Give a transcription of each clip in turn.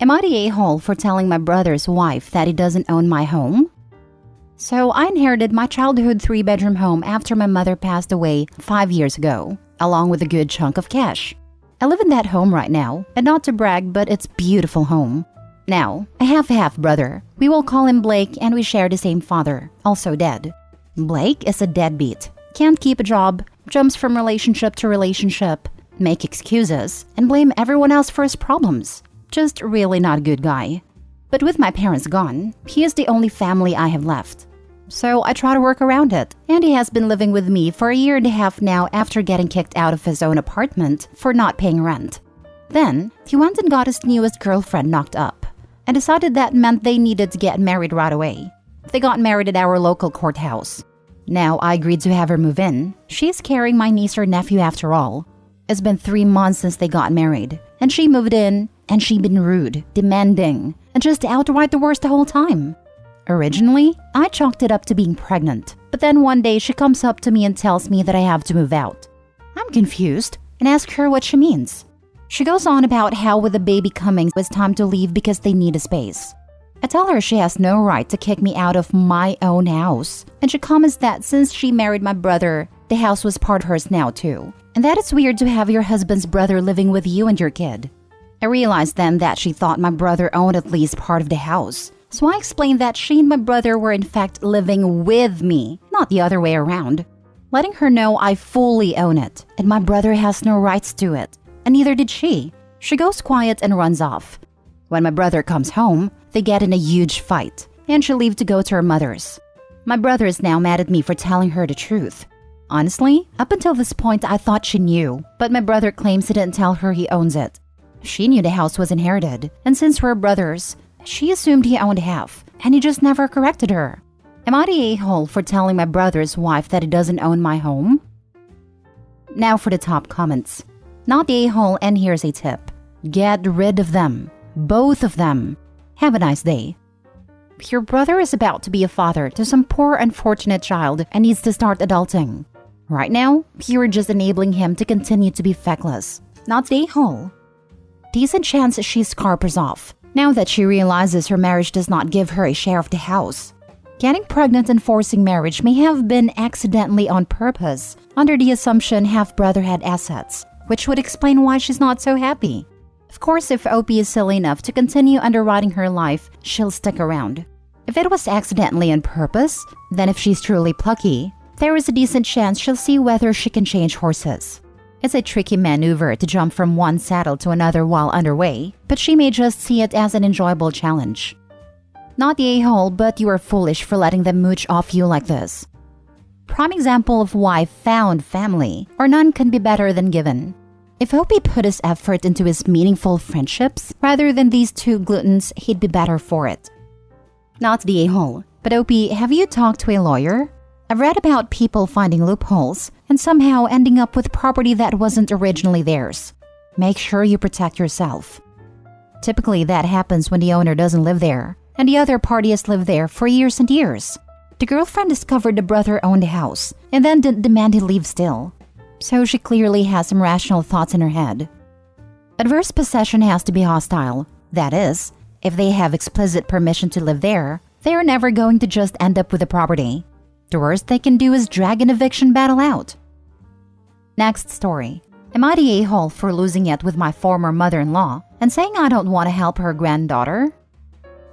Am I the a-hole for telling my brother's wife that he doesn't own my home? So I inherited my childhood 3-bedroom home after my mother passed away 5 years ago, along with a good chunk of cash. I live in that home right now, and not to brag, but it's a beautiful home. Now, I have a half-brother. We will call him Blake, and we share the same father, also dead. Blake is a deadbeat. Can't keep a job, jumps from relationship to relationship, make excuses, and blame everyone else for his problems. Just really not a good guy. But with my parents gone, he is the only family I have left. So I try to work around it, and he has been living with me for a year and a half now after getting kicked out of his own apartment for not paying rent. Then, he went and got his newest girlfriend knocked up, and decided that meant they needed to get married right away. They got married at our local courthouse. Now I agreed to have her move in. She's carrying my niece or nephew after all. It's been 3 months since they got married, and she moved in, and she'd been rude, demanding, and just outright the worst the whole time. Originally, I chalked it up to being pregnant, but then one day she comes up to me and tells me that I have to move out. I'm confused and ask her what she means. She goes on about how with the baby coming it's time to leave because they need a space. I tell her she has no right to kick me out of my own house, and she comments that since she married my brother, the house was part of hers now too, and that it's weird to have your husband's brother living with you and your kid. I realized then that she thought my brother owned at least part of the house, so I explained that she and my brother were in fact living with me, not the other way around, letting her know I fully own it, and my brother has no rights to it, and neither did she. She goes quiet and runs off. When my brother comes home, they get in a huge fight, and she leaves to go to her mother's. My brother is now mad at me for telling her the truth. Honestly, up until this point I thought she knew, but my brother claims he didn't tell her he owns it. She knew the house was inherited, and since we're brothers, she assumed he owned half, and he just never corrected her. Am I the a-hole for telling my brother's wife that he doesn't own my home? Now for the top comments. Not the a-hole, and here's a tip. Get rid of them. Both of them. Have a nice day. Your brother is about to be a father to some poor unfortunate child and needs to start adulting. Right now, you're just enabling him to continue to be feckless. Not the a-hole. Decent chance she scarpers off, now that she realizes her marriage does not give her a share of the house. Getting pregnant and forcing marriage may have been accidentally on purpose, under the assumption half-brother had assets, which would explain why she's not so happy. Of course, if OP is silly enough to continue underwriting her life, she'll stick around. If it was accidentally on purpose, then if she's truly plucky, there is a decent chance she'll see whether she can change horses. It's a tricky maneuver to jump from one saddle to another while underway, but she may just see it as an enjoyable challenge. Not the a-hole, but you are foolish for letting them mooch off you like this. Prime example of why found family, or none, can be better than given. If Opie put his effort into his meaningful friendships, rather than these two gluttons, he'd be better for it. Not the a-hole, but Opie, have you talked to a lawyer? I've read about people finding loopholes and somehow ending up with property that wasn't originally theirs. Make sure you protect yourself. Typically, that happens when the owner doesn't live there, and the other party has lived there for years and years. The girlfriend discovered the brother owned the house, and then didn't demand he leave still. So she clearly has some rational thoughts in her head. Adverse possession has to be hostile. That is, if they have explicit permission to live there, they are never going to just end up with the property. The worst they can do is drag an eviction battle out. Next story. Am I the a-hole for losing it with my former mother-in-law and saying I don't want to help her granddaughter?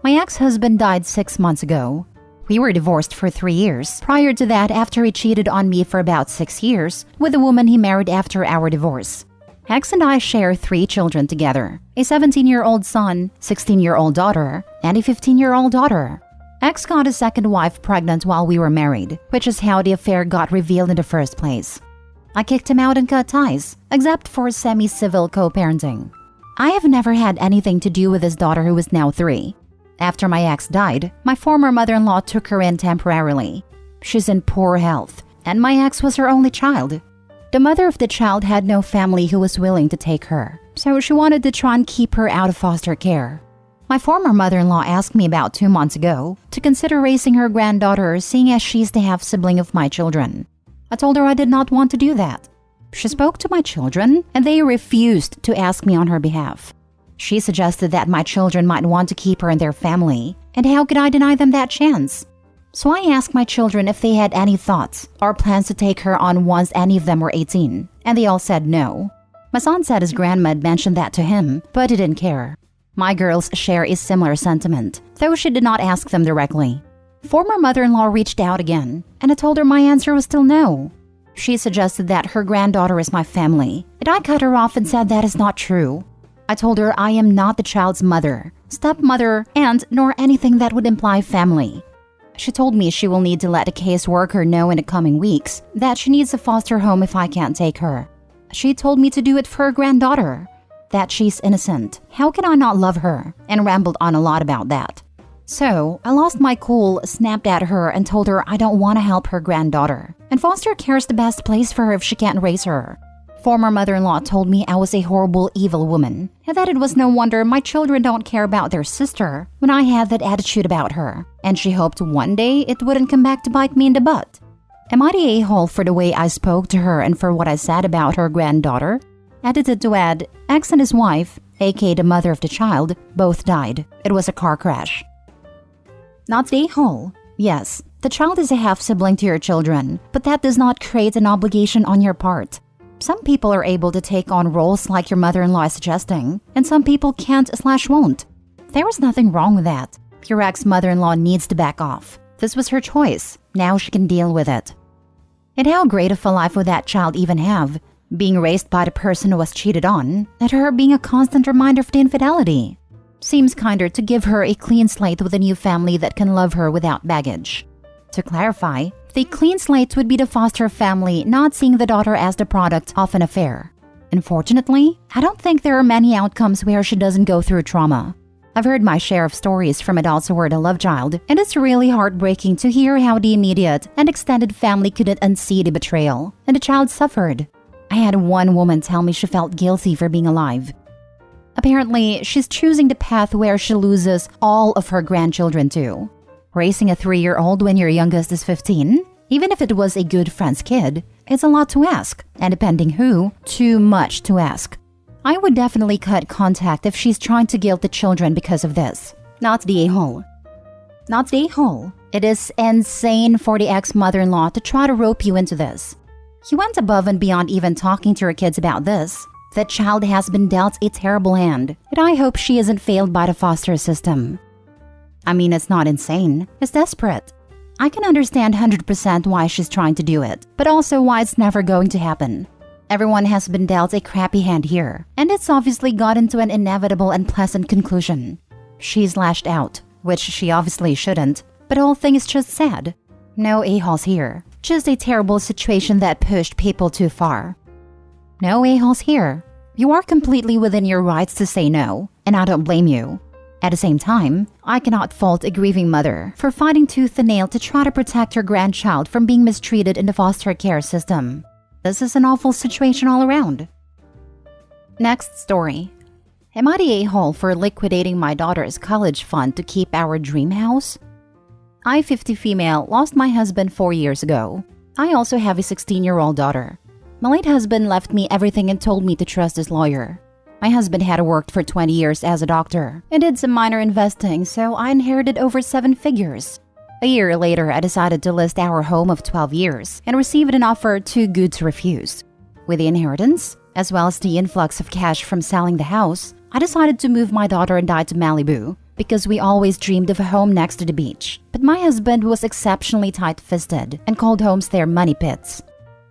My ex-husband died 6 months ago. We were divorced for 3 years. Prior to that, after he cheated on me for about 6 years with a woman he married after our divorce. Ex and I share 3 children together, a 17-year-old son, 16-year-old daughter, and a 15-year-old daughter. Ex got his second wife pregnant while we were married, which is how the affair got revealed in the first place. I kicked him out and cut ties, except for semi-civil co-parenting. I have never had anything to do with his daughter who is now 3. After my ex died, my former mother-in-law took her in temporarily. She's in poor health, and my ex was her only child. The mother of the child had no family who was willing to take her, so she wanted to try and keep her out of foster care. My former mother-in-law asked me about 2 months ago to consider raising her granddaughter, seeing as she's the half-sibling of my children. I told her I did not want to do that. She spoke to my children, and they refused to ask me on her behalf. She suggested that my children might want to keep her in their family, and how could I deny them that chance? So I asked my children if they had any thoughts or plans to take her on once any of them were 18, and they all said no. My son said his grandma had mentioned that to him, but he didn't care. My girls share a similar sentiment, though she did not ask them directly. Former mother-in-law reached out again, and I told her my answer was still no. She suggested that her granddaughter is my family, and I cut her off and said that is not true. I told her I am not the child's mother, stepmother, and nor anything that would imply family. She told me she will need to let a caseworker know in the coming weeks that she needs a foster home if I can't take her. She told me to do it for her granddaughter, that she's innocent. How can I not love her? And rambled on a lot about that. So, I lost my cool, snapped at her, and told her I don't want to help her granddaughter, and foster care is the best place for her if she can't raise her. Former mother-in-law told me I was a horrible, evil woman, and that it was no wonder my children don't care about their sister when I had that attitude about her, and she hoped one day it wouldn't come back to bite me in the butt. Am I the a-hole for the way I spoke to her and for what I said about her granddaughter? Edited to add, X and his wife, aka the mother of the child, both died. It was a car crash. Not the a-hole. Yes, the child is a half-sibling to your children, but that does not create an obligation on your part. Some people are able to take on roles like your mother-in-law is suggesting, and some people can't/won't. There is nothing wrong with that. Your ex-mother-in-law needs to back off. This was her choice. Now she can deal with it. And how great of a life would that child even have? Being raised by the person who was cheated on, and her being a constant reminder of the infidelity. Seems kinder to give her a clean slate with a new family that can love her without baggage. To clarify, the clean slate would be the foster family not seeing the daughter as the product of an affair. Unfortunately, I don't think there are many outcomes where she doesn't go through trauma. I've heard my share of stories from adults who were the love child, and it's really heartbreaking to hear how the immediate and extended family couldn't unsee the betrayal, and the child suffered. I had one woman tell me she felt guilty for being alive. Apparently, she's choosing the path where she loses all of her grandchildren too. Raising a 3-year-old when your youngest is 15, even if it was a good friend's kid, it's a lot to ask, and depending who, too much to ask. I would definitely cut contact if she's trying to guilt the children because of this. Not the a-hole. Not the a-hole. It is insane for the ex-mother-in-law to try to rope you into this. He went above and beyond even talking to her kids about this. That child has been dealt a terrible hand, and I hope she isn't failed by the foster system. I mean, it's not insane, it's desperate. I can understand 100% why she's trying to do it, but also why it's never going to happen. Everyone has been dealt a crappy hand here, and it's obviously gotten to an inevitable and pleasant conclusion. She's lashed out, which she obviously shouldn't, but the whole thing is just sad. No a-holes here, just a terrible situation that pushed people too far. No a-holes here. You are completely within your rights to say no, and I don't blame you. At the same time, I cannot fault a grieving mother for fighting tooth and nail to try to protect her grandchild from being mistreated in the foster care system. This is an awful situation all around. Next story. Am I the a-hole for liquidating my daughter's college fund to keep our dream house? I, 50 female, lost my husband 4 years ago. I also have a 16-year-old daughter. My late husband left me everything and told me to trust his lawyer. My husband had worked for 20 years as a doctor and did some minor investing, so I inherited over 7 figures. A year later, I decided to list our home of 12 years and received an offer too good to refuse. With the inheritance, as well as the influx of cash from selling the house, I decided to move my daughter and I to Malibu because we always dreamed of a home next to the beach. But my husband was exceptionally tight-fisted and called homes their money pits.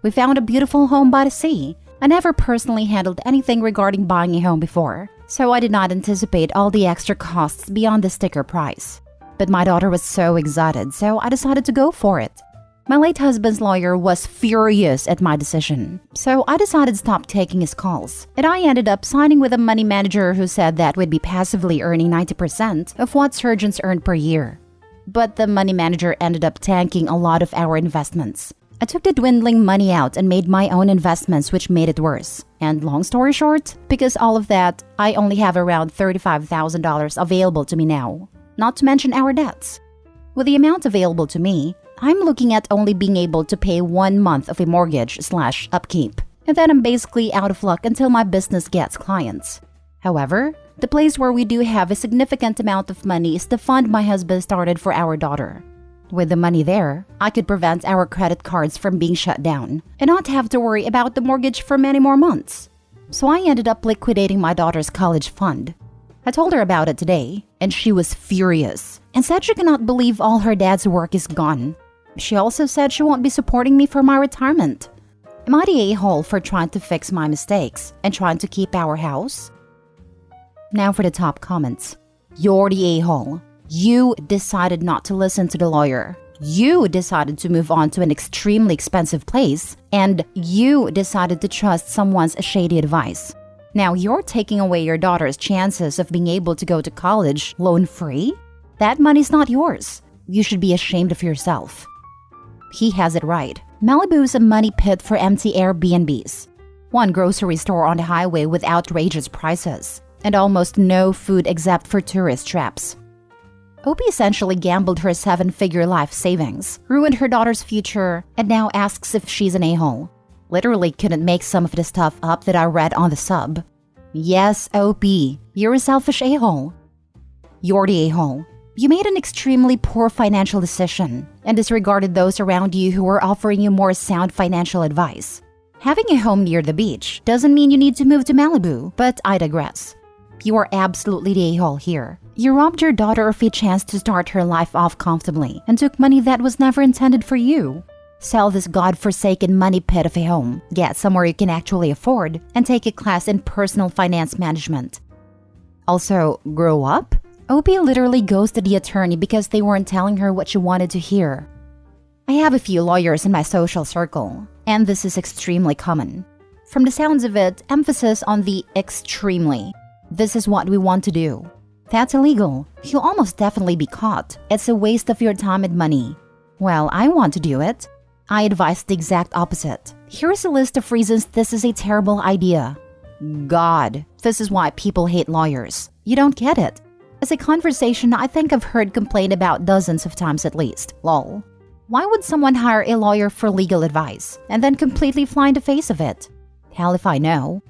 We found a beautiful home by the sea. I never personally handled anything regarding buying a home before, so I did not anticipate all the extra costs beyond the sticker price. But my daughter was so excited, so I decided to go for it. My late husband's lawyer was furious at my decision, so I decided to stop taking his calls, and I ended up signing with a money manager who said that we'd be passively earning 90% of what surgeons earn per year. But the money manager ended up tanking a lot of our investments. I took the dwindling money out and made my own investments, which made it worse. And long story short, because all of that, I only have around $35,000 available to me now. Not to mention our debts. With the amount available to me, I'm looking at only being able to pay 1 month of a mortgage/upkeep. And then I'm basically out of luck until my business gets clients. However, The place where we do have a significant amount of money is the fund my husband started for our daughter. With the money there, I could prevent our credit cards from being shut down and not have to worry about the mortgage for many more months. So I ended up liquidating my daughter's college fund. I told her about it today, and she was furious and said she cannot believe all her dad's work is gone. She also said she won't be supporting me for my retirement. Am I the a-hole for trying to fix my mistakes and trying to keep our house? Now for the top comments. You're the a-hole. You decided not to listen to the lawyer. You decided to move on to an extremely expensive place. And you decided to trust someone's shady advice. Now you're taking away your daughter's chances of being able to go to college loan-free? That money's not yours. You should be ashamed of yourself. He has it right. Malibu's a money pit for empty Airbnbs. One grocery store on the highway with outrageous prices. And almost no food except for tourist traps. Opie essentially gambled her 7-figure life savings, ruined her daughter's future, and now asks if she's an a-hole. Literally couldn't make some of the stuff up that I read on the sub. Yes, Opie, you're a selfish a-hole. You're the a-hole. You made an extremely poor financial decision and disregarded those around you who were offering you more sound financial advice. Having a home near the beach doesn't mean you need to move to Malibu, but I digress. You are absolutely the a-hole here. You robbed your daughter of a chance to start her life off comfortably and took money that was never intended for you. Sell this godforsaken money pit of a home, get somewhere you can actually afford, and take a class in personal finance management. Also, grow up? Opie literally ghosted the attorney because they weren't telling her what she wanted to hear. I have a few lawyers in my social circle, and this is extremely common. From the sounds of it, emphasis on the extremely. This is what we want to do. That's illegal. You'll almost definitely be caught. It's a waste of your time and money. Well, I want to do it. I advise the exact opposite. Here's a list of reasons this is a terrible idea. God, this is why people hate lawyers. You don't get it. As a conversation I think I've heard complained about dozens of times at least. Lol. Why would someone hire a lawyer for legal advice and then completely fly in the face of it? Hell if I know.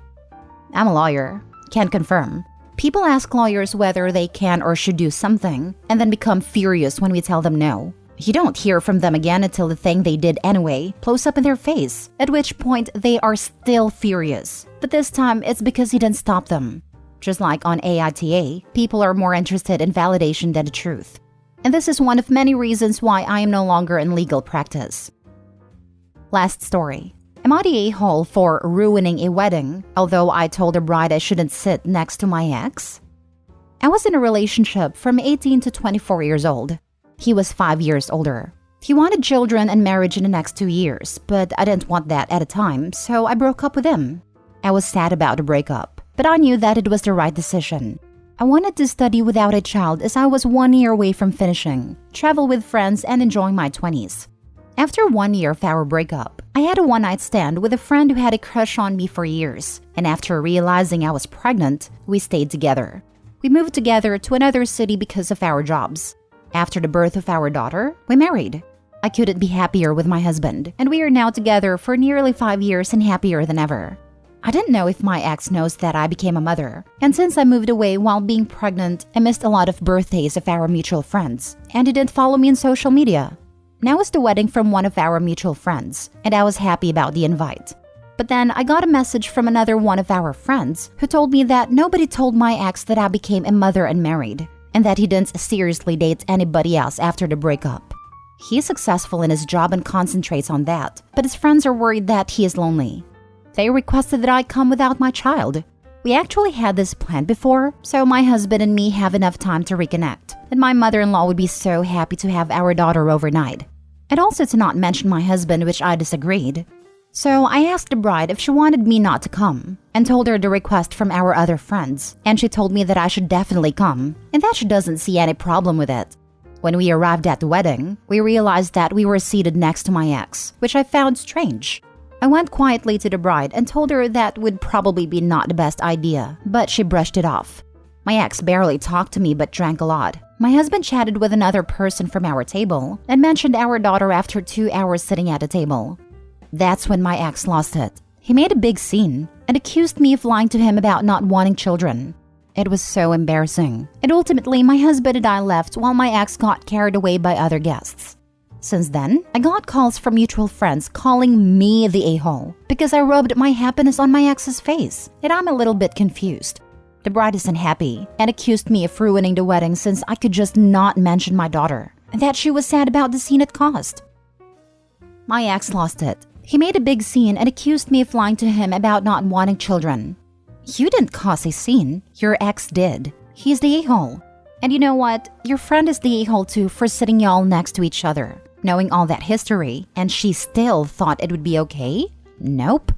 I'm a lawyer. Can confirm. People ask lawyers whether they can or should do something and then become furious when we tell them no. You don't hear from them again until the thing they did anyway blows up in their face, at which point they are still furious. But this time it's because you didn't stop them. Just like on AITA, people are more interested in validation than the truth. And this is one of many reasons why I am no longer in legal practice. Last story. Am I the a-hole for ruining a wedding, although I told the bride I shouldn't sit next to my ex? I was in a relationship from 18 to 24 years old. He was 5 years older. He wanted children and marriage in the next 2 years, but I didn't want that at a time, so I broke up with him. I was sad about the breakup, but I knew that it was the right decision. I wanted to study without a child as I was 1 year away from finishing, travel with friends, and enjoying my 20s. After 1 year of our breakup, I had a one-night stand with a friend who had a crush on me for years, and after realizing I was pregnant, we stayed together. We moved together to another city because of our jobs. After the birth of our daughter, we married. I couldn't be happier with my husband, and we are now together for nearly 5 years and happier than ever. I didn't know if my ex knows that I became a mother, and since I moved away while being pregnant, I missed a lot of birthdays of our mutual friends, and he didn't follow me on social media. Now was the wedding from one of our mutual friends, and I was happy about the invite. But then I got a message from another one of our friends who told me that nobody told my ex that I became a mother and married, and that he didn't seriously date anybody else after the breakup. He's successful in his job and concentrates on that, but his friends are worried that he is lonely. They requested that I come without my child. We actually had this planned before, so my husband and me have enough time to reconnect, and my mother-in-law would be so happy to have our daughter overnight. And also to not mention my husband, which I disagreed. So I asked the bride if she wanted me not to come, and told her the request from our other friends, and she told me that I should definitely come, and that she doesn't see any problem with it. When we arrived at the wedding, we realized that we were seated next to my ex, which I found strange. I went quietly to the bride and told her that would probably be not the best idea, but she brushed it off. My ex barely talked to me but drank a lot. My husband chatted with another person from our table and mentioned our daughter after 2 hours sitting at a table. That's when my ex lost it. He made a big scene and accused me of lying to him about not wanting children. It was so embarrassing. And ultimately, my husband and I left while my ex got carried away by other guests. Since then, I got calls from mutual friends calling me the a-hole because I rubbed my happiness on my ex's face, and I'm a little bit confused. The bride isn't happy and accused me of ruining the wedding since I could just not mention my daughter, and that she was sad about the scene it caused. My ex lost it. He made a big scene and accused me of lying to him about not wanting children. You didn't cause a scene, your ex did. He's the a-hole. And you know what? Your friend is the a-hole too for sitting y'all next to each other, knowing all that history, and she still thought it would be okay? Nope.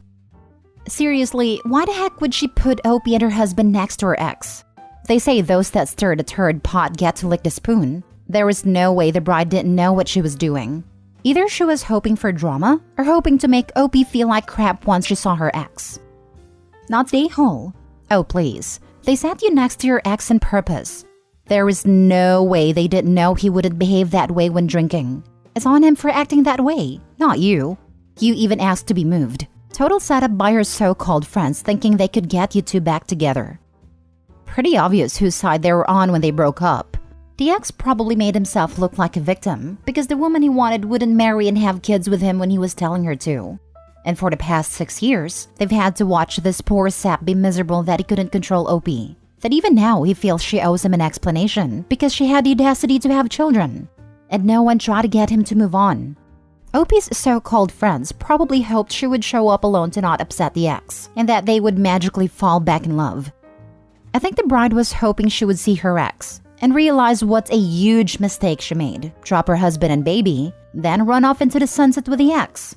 Seriously, why the heck would she put Opie and her husband next to her ex? They say those that stir the turd pot get to lick the spoon. There was no way the bride didn't know what she was doing. Either she was hoping for drama or hoping to make Opie feel like crap once she saw her ex. Not the a-hole. Oh, please. They sat you next to your ex on purpose. There was no way they didn't know he wouldn't behave that way when drinking. It's on him for acting that way, not you. You even asked to be moved. Total setup by her so-called friends thinking they could get you two back together. Pretty obvious whose side they were on when they broke up. The ex probably made himself look like a victim because the woman he wanted wouldn't marry and have kids with him when he was telling her to. And for the past 6 years, they've had to watch this poor sap be miserable that he couldn't control Opie. That even now he feels she owes him an explanation because she had the audacity to have children. And no one tried to get him to move on. Opie's so-called friends probably hoped she would show up alone to not upset the ex, and that they would magically fall back in love. I think the bride was hoping she would see her ex and realize what a huge mistake she made, drop her husband and baby, then run off into the sunset with the ex.